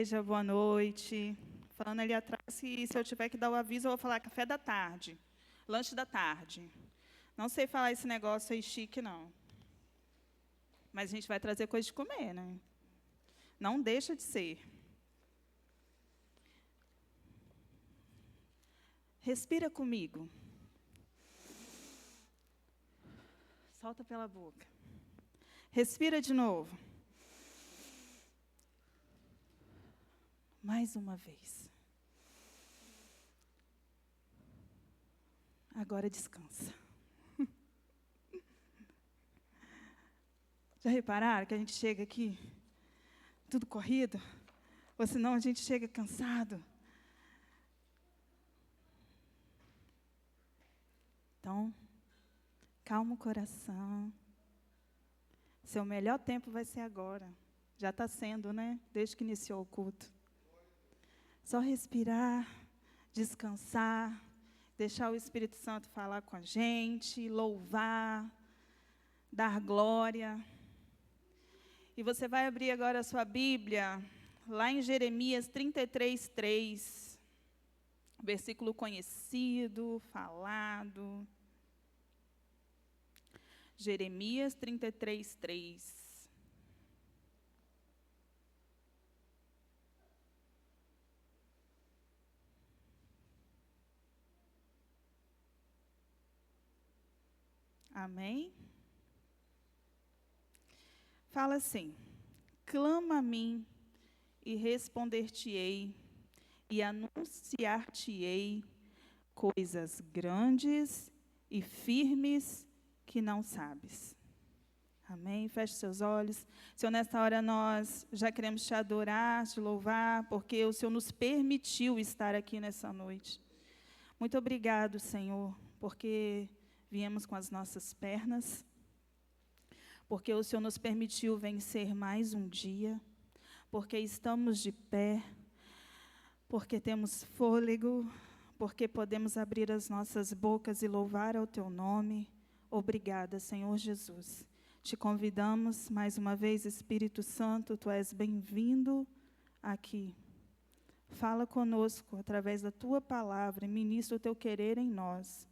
Igreja, boa noite. Falando ali atrás, se eu tiver que dar o aviso, eu vou falar café da tarde, lanche da tarde. Não sei falar esse negócio aí chique, não. Mas a gente vai trazer coisa de comer, né? Não deixa de ser. Respira comigo. Solta pela boca. Respira de novo. Mais uma vez. Agora descansa. Já repararam que a gente chega aqui tudo corrido? Ou senão a gente chega cansado? Então, calma o coração. Seu melhor tempo vai ser agora. Já está sendo, né? Desde que iniciou o culto. Só respirar, descansar, deixar o Espírito Santo falar com a gente, louvar, dar glória. E você vai abrir agora a sua Bíblia, lá em Jeremias 33:3. Versículo conhecido, falado. Jeremias 33:3. Amém? Fala assim: clama a mim e responder-te-ei, e anunciar-te-ei coisas grandes e firmes que não sabes. Amém? Feche seus olhos. Senhor, nesta hora nós já queremos te adorar, te louvar, porque o Senhor nos permitiu estar aqui nessa noite. Muito obrigado, Senhor, porque viemos com as nossas pernas, porque o Senhor nos permitiu vencer mais um dia, porque estamos de pé, porque temos fôlego, porque podemos abrir as nossas bocas e louvar ao Teu nome. Obrigada, Senhor Jesus. Te convidamos mais uma vez, Espírito Santo, Tu és bem-vindo aqui. Fala conosco através da Tua palavra e ministra o Teu querer em nós.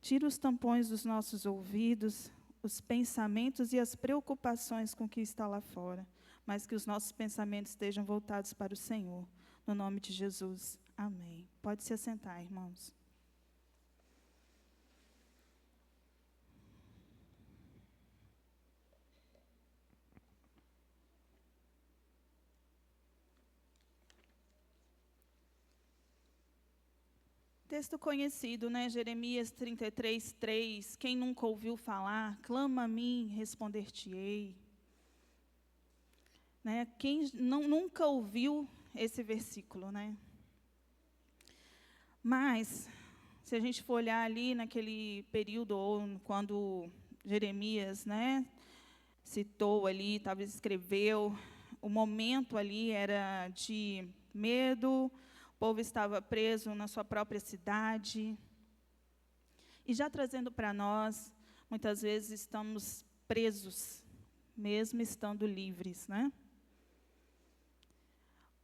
Tira os tampões dos nossos ouvidos, os pensamentos e as preocupações com o que está lá fora, mas que os nossos pensamentos estejam voltados para o Senhor. No nome de Jesus. Amém. Pode se assentar, irmãos. Texto conhecido, né? Jeremias 33:3. Quem nunca ouviu falar, clama a mim, responder-te-ei. Né? Quem nunca ouviu esse versículo, né? Mas, se a gente for olhar ali naquele período, ou quando Jeremias, né, citou ali, talvez escreveu, o momento ali era de medo, o povo estava preso na sua própria cidade. E já trazendo para nós, muitas vezes estamos presos, mesmo estando livres, né?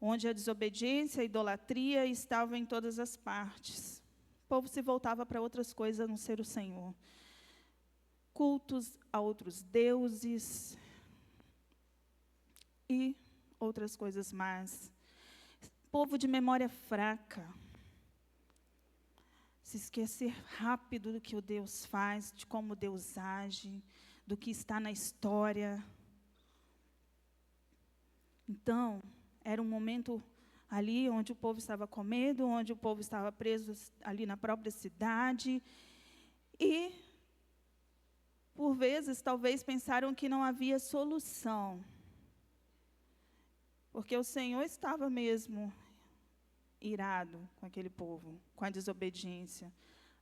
Onde a desobediência, a idolatria estavam em todas as partes. O povo se voltava para outras coisas a não ser o Senhor. Cultos a outros deuses e outras coisas mais. Povo de memória fraca. Se esquecer rápido do que o Deus faz, de como Deus age, do que está na história. Então, era um momento ali onde o povo estava com medo, onde o povo estava preso ali na própria cidade. E, por vezes, talvez pensaram que não havia solução. Porque o Senhor estava mesmo irado com aquele povo, com a desobediência.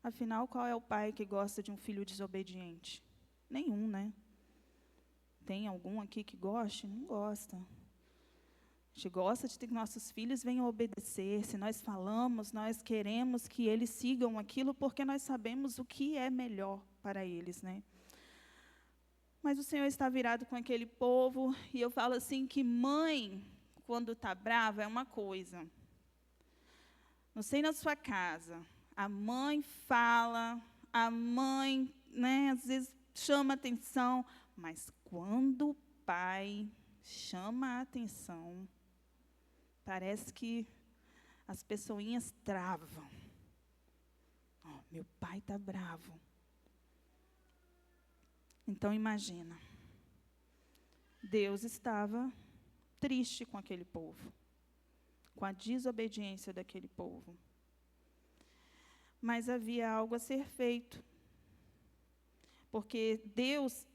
Afinal, qual é o pai que gosta de um filho desobediente? Nenhum, né? Tem algum aqui que goste? Não gosta. A gente gosta de que nossos filhos venham obedecer. Se nós falamos, nós queremos que eles sigam aquilo, porque nós sabemos o que é melhor para eles, né? Mas o Senhor está virado com aquele povo, e eu falo assim que mãe, quando está bravo é uma coisa. Não sei na sua casa, a mãe fala, a mãe, né, às vezes chama atenção, mas quando o pai chama a atenção, parece que as pessoinhas travam. Oh, meu pai está bravo. Então imagina, Deus estava triste com aquele povo, com a desobediência daquele povo. Mas havia algo a ser feito. Porque Deus,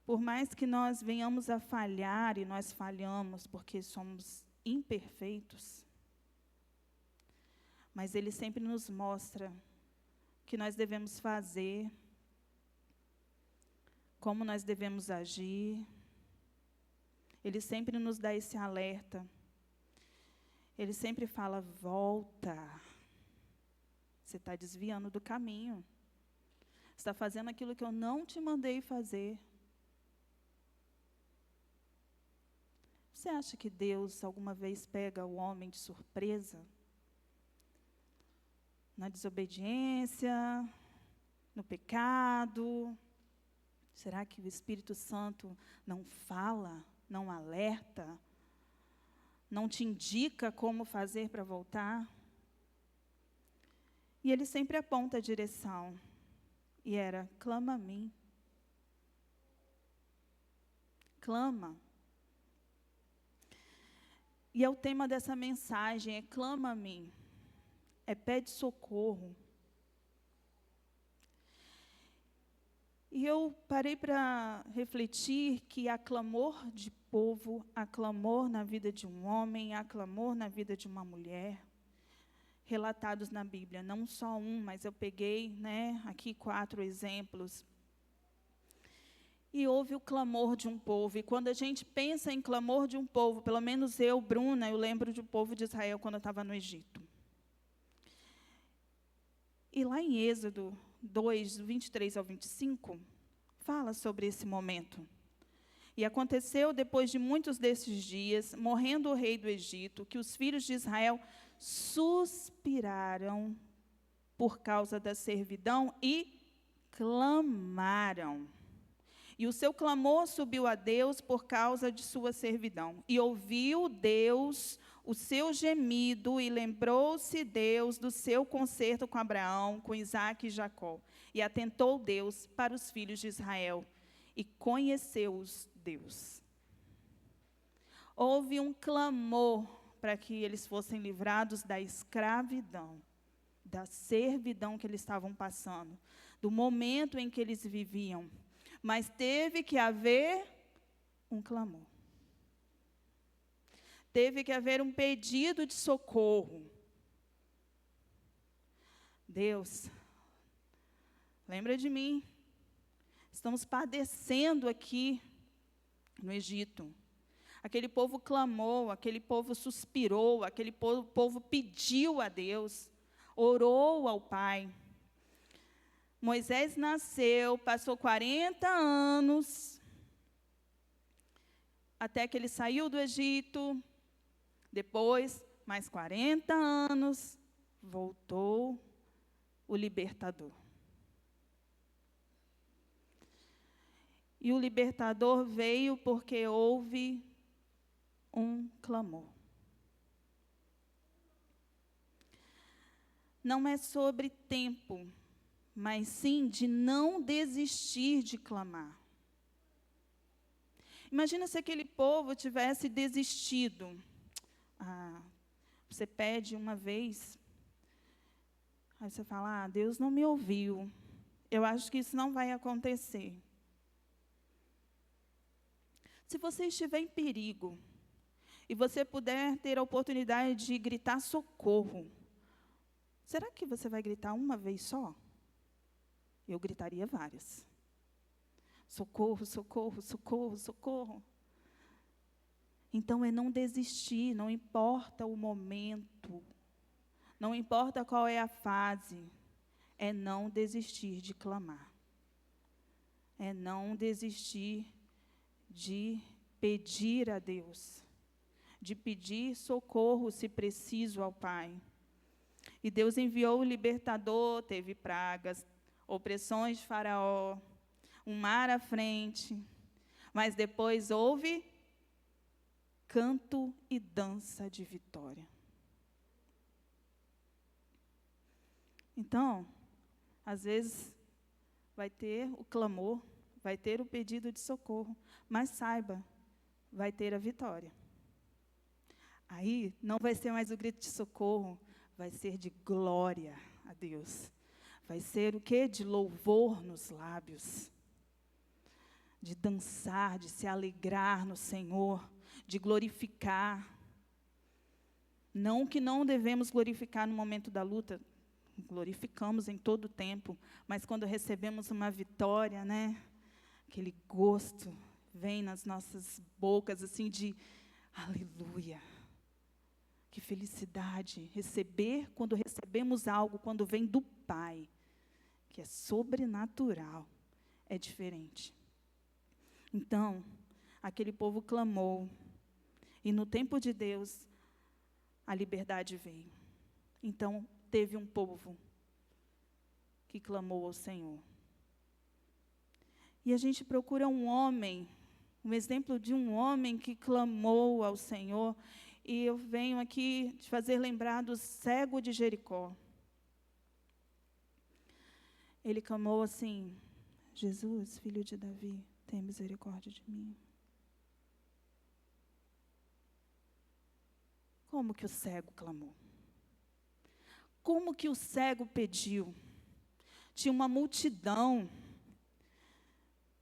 por mais que nós venhamos a falhar, e nós falhamos porque somos imperfeitos, mas Ele sempre nos mostra o que nós devemos fazer, como nós devemos agir. Ele sempre nos dá esse alerta. Ele sempre fala, volta. Você está desviando do caminho. Você está fazendo aquilo que eu não te mandei fazer. Você acha que Deus alguma vez pega o homem de surpresa? Na desobediência, no pecado? Será que o Espírito Santo não fala, não alerta, não te indica como fazer para voltar? E ele sempre aponta a direção. E era, clama a mim. Clama. E é o tema dessa mensagem, é clama a mim. É pede socorro. E eu parei para refletir que há clamor de povo, há clamor na vida de um homem, há clamor na vida de uma mulher, relatados na Bíblia. Não só um, mas eu peguei, né, aqui 4 exemplos. E houve o clamor de um povo. E quando a gente pensa em clamor de um povo, pelo menos eu, Bruna, eu lembro do povo de Israel quando eu estava no Egito. E lá em Êxodo 2, 23 ao 25, fala sobre esse momento. E aconteceu, depois de muitos desses dias, morrendo o rei do Egito, que os filhos de Israel suspiraram por causa da servidão e clamaram. E o seu clamor subiu a Deus por causa de sua servidão. E ouviu Deus o seu gemido, e lembrou-se Deus do seu concerto com Abraão, com Isaque e Jacó. E atentou Deus para os filhos de Israel, e conheceu-os Deus. Houve um clamor para que eles fossem livrados da escravidão, da servidão que eles estavam passando, do momento em que eles viviam. Mas teve que haver um clamor. Teve que haver um pedido de socorro. Deus, lembra de mim. Estamos padecendo aqui no Egito. Aquele povo clamou, aquele povo suspirou, aquele povo pediu a Deus, orou ao Pai. Moisés nasceu, passou 40 anos, até que ele saiu do Egito. Depois, mais 40 anos, voltou o libertador. E o libertador veio porque houve um clamor. Não é sobre tempo, mas sim de não desistir de clamar. Imagina se aquele povo tivesse desistido. Você pede uma vez, aí você fala, Deus não me ouviu, eu acho que isso não vai acontecer. Se você estiver em perigo, e você puder ter a oportunidade de gritar socorro, será que você vai gritar uma vez só? Eu gritaria várias. Socorro, socorro, socorro, socorro. Então é não desistir, não importa o momento, não importa qual é a fase, é não desistir de clamar. É não desistir de pedir a Deus, de pedir socorro, se preciso, ao Pai. E Deus enviou o libertador, teve pragas, opressões de Faraó, um mar à frente, mas depois houve canto e dança de vitória. Então, às vezes, vai ter o clamor, vai ter o pedido de socorro, mas saiba, vai ter a vitória. Aí, não vai ser mais o grito de socorro, vai ser de glória a Deus. Vai ser o quê? De louvor nos lábios. De dançar, de se alegrar no Senhor, de glorificar. Não que não devemos glorificar no momento da luta, glorificamos em todo o tempo, mas quando recebemos uma vitória, né, aquele gosto vem nas nossas bocas, assim, de aleluia. Que felicidade receber, quando recebemos algo, quando vem do Pai, que é sobrenatural, é diferente. Então, aquele povo clamou, e no tempo de Deus, a liberdade veio. Então, teve um povo que clamou ao Senhor. E a gente procura um homem, um exemplo de um homem que clamou ao Senhor, e eu venho aqui te fazer lembrar do cego de Jericó. Ele clamou assim: Jesus, filho de Davi, tem misericórdia de mim. Como que o cego clamou? Como que o cego pediu? Tinha uma multidão.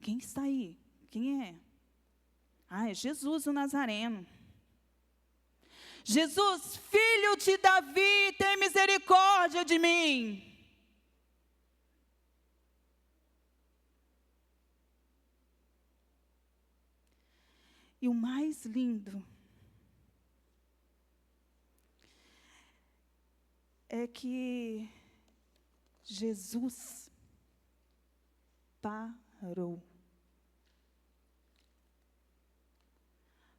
Quem está aí? Quem é? Ah, é Jesus o Nazareno. Jesus, filho de Davi, tem misericórdia de mim. E o mais lindo é que Jesus parou.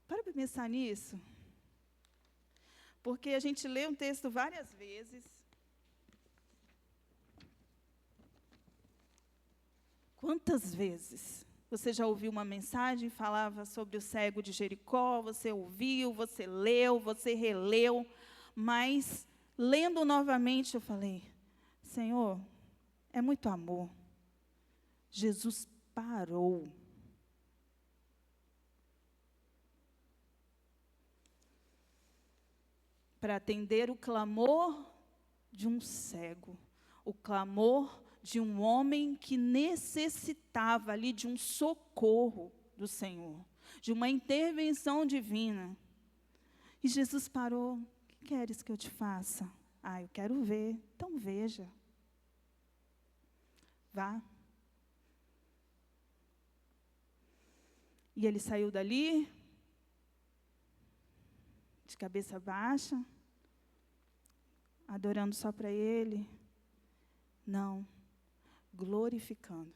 Para pensar nisso. Porque a gente lê um texto várias vezes. Quantas vezes você já ouviu uma mensagem que falava sobre o cego de Jericó? Você ouviu, você leu, você releu, mas lendo novamente eu falei: Senhor, é muito amor. Jesus parou. Para atender o clamor de um cego, o clamor de um homem que necessitava ali de um socorro do Senhor, de uma intervenção divina. E Jesus parou: o que queres que eu te faça? Ah, eu quero ver. Então veja. Vá. E ele saiu dali, de cabeça baixa, adorando só para ele. Não, glorificando,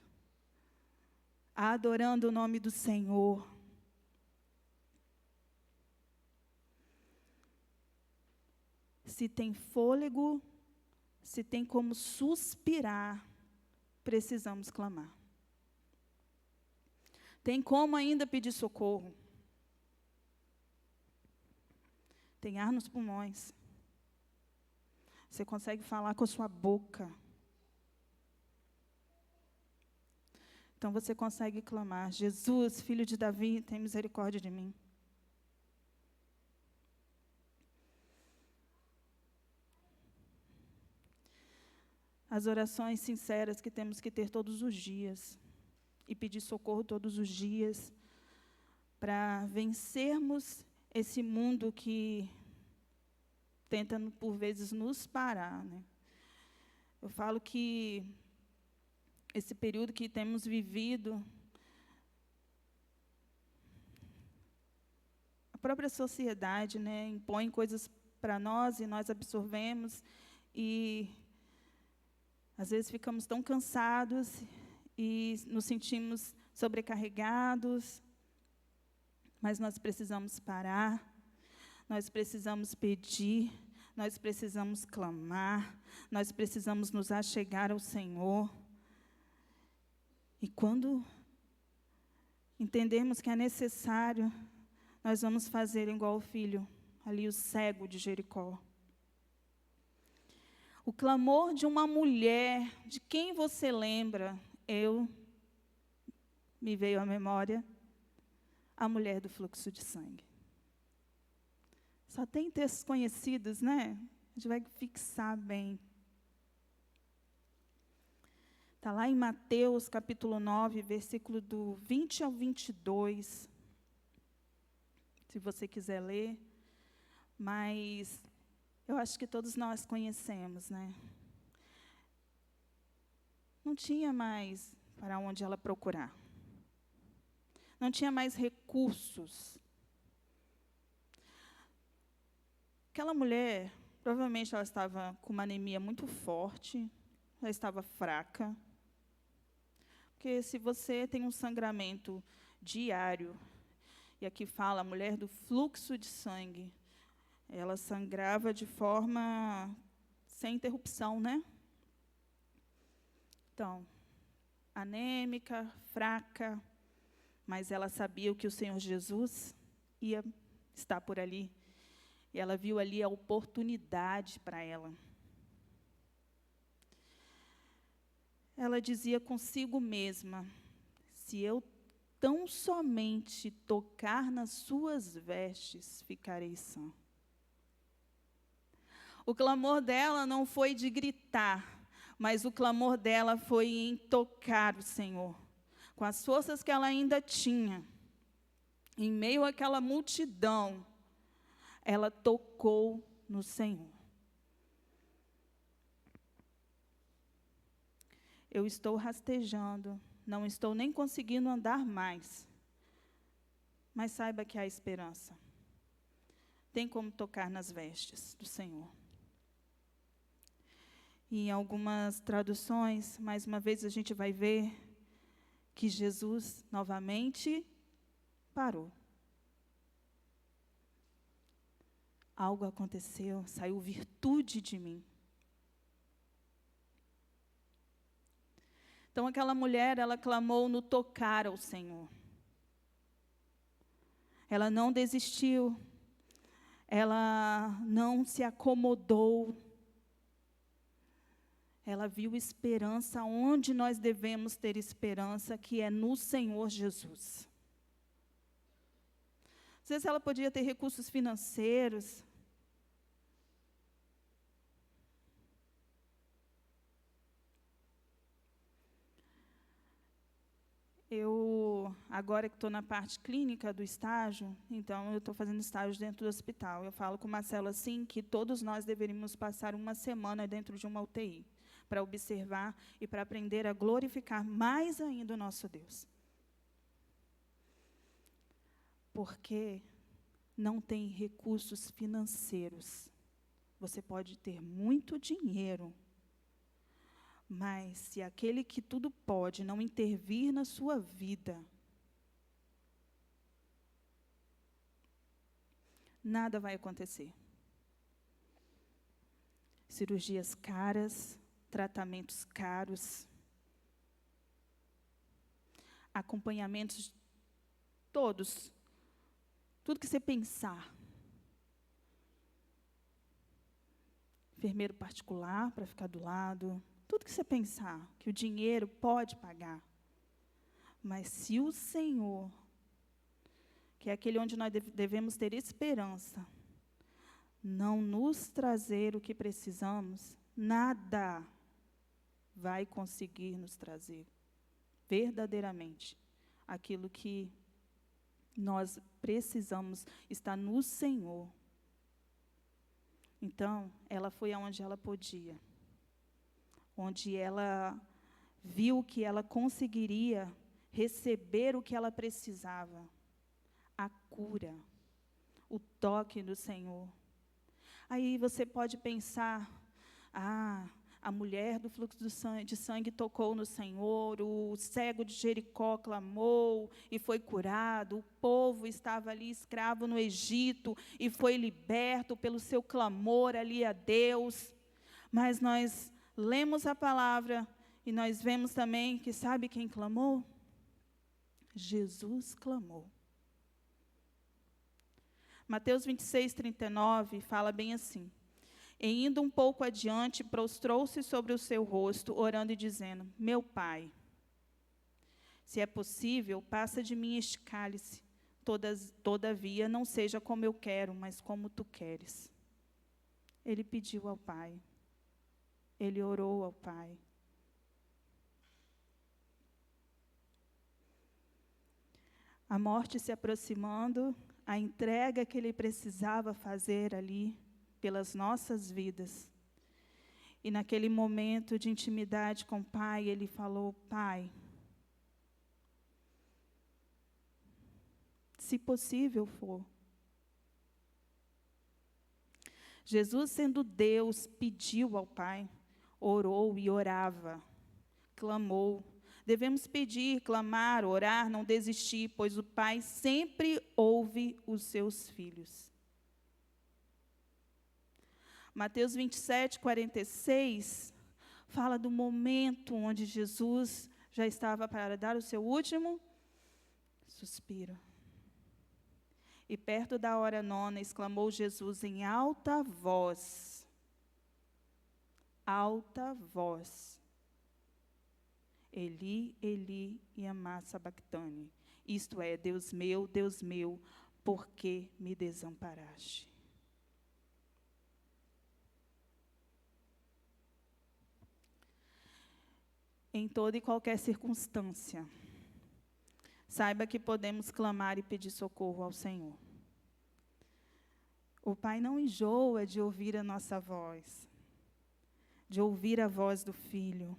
adorando o nome do Senhor. Se tem fôlego, se tem como suspirar, precisamos clamar. Tem como ainda pedir socorro. Tem ar nos pulmões. Você consegue falar com a sua boca. Então você consegue clamar: Jesus, filho de Davi, tem misericórdia de mim. As orações sinceras que temos que ter todos os dias. E pedir socorro todos os dias. Para vencermos esse mundo que tenta, por vezes, nos parar, né? Eu falo que esse período que temos vivido, a própria sociedade, né, impõe coisas para nós e nós absorvemos, e às vezes ficamos tão cansados e nos sentimos sobrecarregados, mas nós precisamos parar. nós precisamos pedir, nós precisamos clamar, nós precisamos nos achegar ao Senhor. E quando entendermos que é necessário, nós vamos fazer igual o filho, ali o cego de Jericó. O clamor de uma mulher, de quem você lembra? Me veio à memória, a mulher do fluxo de sangue. Só tem textos conhecidos, né? A gente vai fixar bem. Está lá em Mateus, capítulo 9, versículo do 20 ao 22. Se você quiser ler. Mas eu acho que todos nós conhecemos, né? Não tinha mais para onde ela procurar. Não tinha mais recursos. Aquela mulher, provavelmente ela estava com uma anemia muito forte, ela estava fraca. Porque se você tem um sangramento diário, e aqui fala a mulher do fluxo de sangue, ela sangrava de forma sem interrupção, né? Então, anêmica, fraca, mas ela sabia que o Senhor Jesus ia estar por ali. E ela viu ali a oportunidade para ela. Ela dizia consigo mesma: se eu tão somente tocar nas suas vestes, ficarei sã. O clamor dela não foi de gritar, mas o clamor dela foi em tocar o Senhor, com as forças que ela ainda tinha. Em meio àquela multidão, ela tocou no Senhor. Eu estou rastejando, não estou nem conseguindo andar mais. Mas saiba que há esperança. Tem como tocar nas vestes do Senhor. E em algumas traduções, mais uma vez a gente vai ver que Jesus novamente parou. Algo aconteceu, saiu virtude de mim. Então aquela mulher, ela clamou no tocar ao Senhor. Ela não desistiu. Ela não se acomodou. Ela viu esperança onde nós devemos ter esperança, que é no Senhor Jesus. Às vezes ela podia ter recursos financeiros. Agora que estou na parte clínica do estágio, então eu estou fazendo estágio dentro do hospital. Eu falo com o Marcelo assim, que todos nós deveríamos passar uma semana dentro de uma UTI, para observar e para aprender a glorificar mais ainda o nosso Deus. Porque não tem recursos financeiros. Você pode ter muito dinheiro, mas se aquele que tudo pode não intervir na sua vida, nada vai acontecer. Cirurgias caras, tratamentos caros, acompanhamentos todos, tudo que você pensar. Enfermeiro particular para ficar do lado, tudo que você pensar, que o dinheiro pode pagar. Mas se o Senhor, que é aquele onde nós devemos ter esperança, não nos trazer o que precisamos, nada vai conseguir nos trazer verdadeiramente aquilo que nós precisamos. Está no Senhor. Então, ela foi aonde ela podia, onde ela viu que ela conseguiria receber o que ela precisava, a cura, o toque do Senhor. Aí você pode pensar, A mulher do fluxo de sangue tocou no Senhor, o cego de Jericó clamou e foi curado, o povo estava ali escravo no Egito e foi liberto pelo seu clamor ali a Deus. Mas nós lemos a palavra e nós vemos também que sabe quem clamou? Jesus clamou. Mateus 26, 39 fala bem assim: E indo um pouco adiante, prostrou-se sobre o seu rosto, orando e dizendo: Meu Pai, se é possível, passa de mim este cálice. Todavia, não seja como eu quero, mas como tu queres. Ele pediu ao Pai. Ele orou ao Pai. A morte se aproximando, a entrega que ele precisava fazer ali pelas nossas vidas. E naquele momento de intimidade com o Pai, ele falou: Pai, se possível for. Jesus, sendo Deus, pediu ao Pai, orou e orava, clamou. Devemos pedir, clamar, orar, não desistir, pois o Pai sempre ouve os seus filhos. Mateus 27, 46, fala do momento onde Jesus já estava para dar o seu último suspiro. E perto da hora nona, exclamou Jesus em alta voz, Eli, Eli, lama sabactani. Isto é, Deus meu, por que me desamparaste? Em toda e qualquer circunstância, saiba que podemos clamar e pedir socorro ao Senhor. O Pai não enjoa de ouvir a nossa voz, de ouvir a voz do Filho.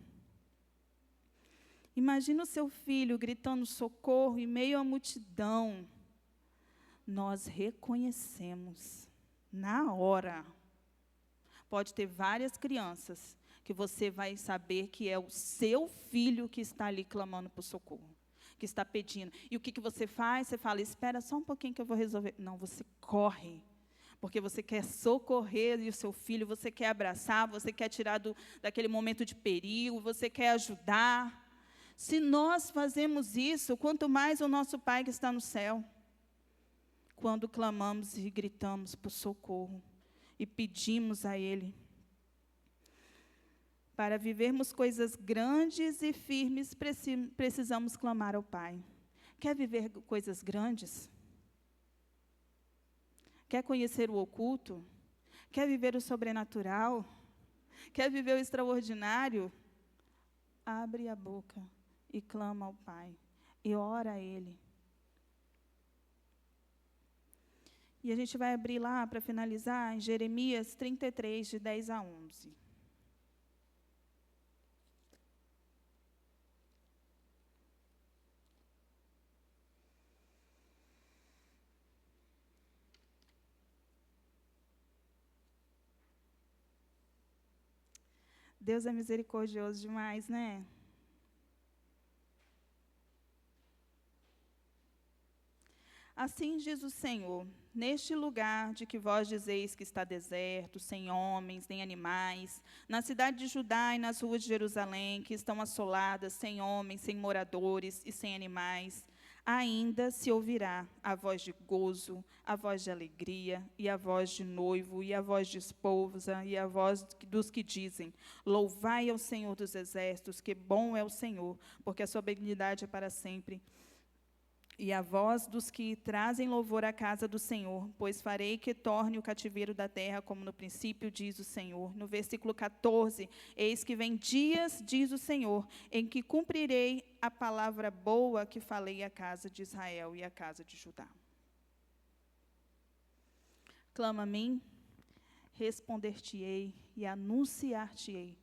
Imagina o seu filho gritando socorro em meio à multidão. Nós reconhecemos na hora. Pode ter várias crianças que você vai saber que é o seu filho que está ali clamando por socorro, que está pedindo. E o que você faz? Você fala: espera só um pouquinho que eu vou resolver. Não, você corre, porque você quer socorrer o seu filho, você quer abraçar, você quer tirar daquele momento de perigo, você quer ajudar. Se nós fazemos isso, quanto mais o nosso Pai que está no céu, quando clamamos e gritamos por socorro e pedimos a Ele. Para vivermos coisas grandes e firmes, precisamos clamar ao Pai. Quer viver coisas grandes? Quer conhecer o oculto? Quer viver o sobrenatural? Quer viver o extraordinário? Abre a boca e clama ao Pai, e ora a Ele. E a gente vai abrir lá, para finalizar, em Jeremias 33, de 10 a 11. Deus é misericordioso demais, né? Assim diz o Senhor: neste lugar de que vós dizeis que está deserto, sem homens, nem animais, na cidade de Judá e nas ruas de Jerusalém, que estão assoladas, sem homens, sem moradores e sem animais, ainda se ouvirá a voz de gozo, a voz de alegria, e a voz de noivo, e a voz de esposa, e a voz dos que dizem: louvai ao Senhor dos exércitos, que bom é o Senhor, porque a sua benignidade é para sempre. E a voz dos que trazem louvor à casa do Senhor, pois farei que torne o cativeiro da terra como no princípio, diz o Senhor. No versículo 14, eis que vem dias, diz o Senhor, em que cumprirei a palavra boa que falei à casa de Israel e à casa de Judá. Clama a mim, responder-te-ei e anunciar-te-ei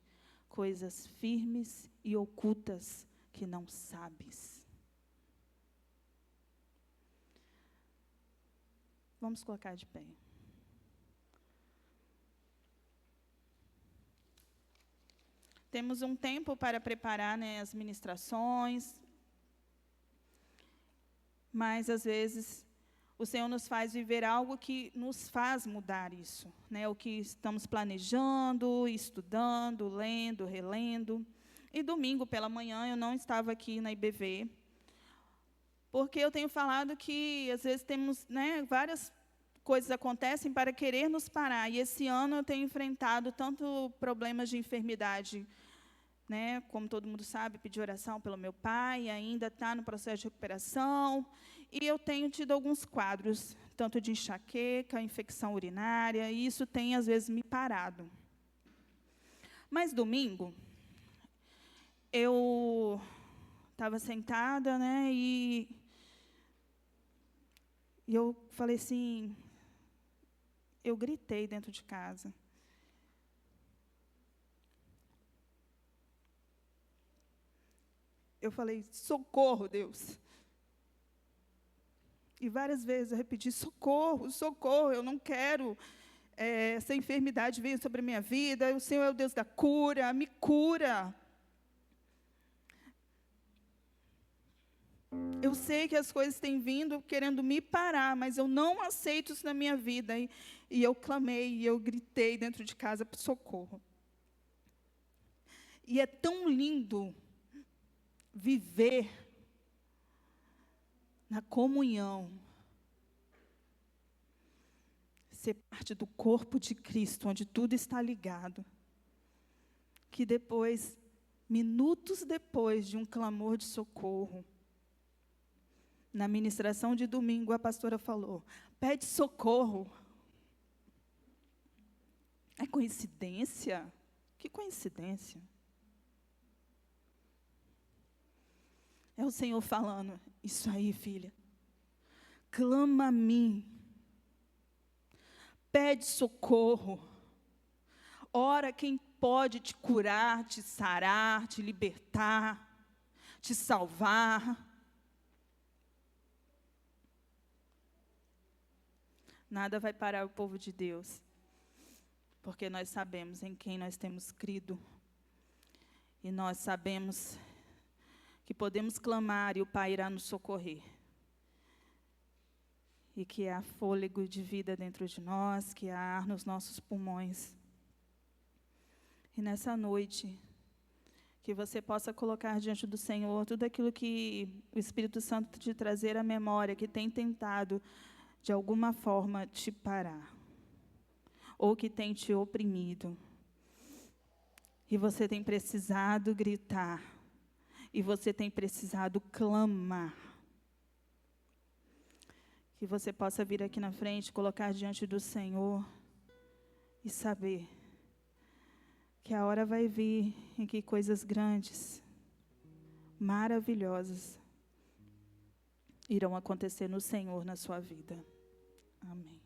coisas firmes e ocultas que não sabes. Vamos colocar de pé. temos um tempo para preparar, né, as ministrações, mas, às vezes, o Senhor nos faz viver algo que nos faz mudar isso, né? O que estamos planejando, estudando, lendo, relendo. E domingo pela manhã eu não estava aqui na IBV, porque eu tenho falado que, às vezes, temos, né, várias coisas acontecem para querer nos parar. E esse ano eu tenho enfrentado tanto problemas de enfermidade, né, como todo mundo sabe, pedi oração pelo meu pai, ainda está no processo de recuperação, e eu tenho tido alguns quadros, tanto de enxaqueca, infecção urinária, e isso tem, às vezes, me parado. Mas, domingo, eu estava sentada, né, e eu falei assim, eu gritei dentro de casa. Eu falei, socorro, Deus. E várias vezes eu repeti, socorro, socorro, eu não quero essa enfermidade vir sobre a minha vida, o Senhor é o Deus da cura, me cura. Eu sei que as coisas têm vindo querendo me parar, mas eu não aceito isso na minha vida. E eu clamei, e eu gritei dentro de casa por socorro. E é tão lindo viver na comunhão, ser parte do corpo de Cristo, onde tudo está ligado, que depois, minutos depois de um clamor de socorro, na ministração de domingo, a pastora falou, pede socorro. É coincidência? Que coincidência? É o Senhor falando, isso aí, filha. Clama a mim. Pede socorro. Ora quem pode te curar, te sarar, te libertar, te salvar. Nada vai parar o povo de Deus, porque nós sabemos em quem nós temos crido. E nós sabemos que podemos clamar e o Pai irá nos socorrer. E que há fôlego de vida dentro de nós, que há ar nos nossos pulmões. E nessa noite, que você possa colocar diante do Senhor tudo aquilo que o Espírito Santo te trazer à memória, que tem tentado, de alguma forma, te parar. Ou que tem te oprimido. E você tem precisado gritar. E você tem precisado clamar. Que você possa vir aqui na frente, colocar diante do Senhor e saber que a hora vai vir em que coisas grandes, maravilhosas, irão acontecer no Senhor, na sua vida. Amém.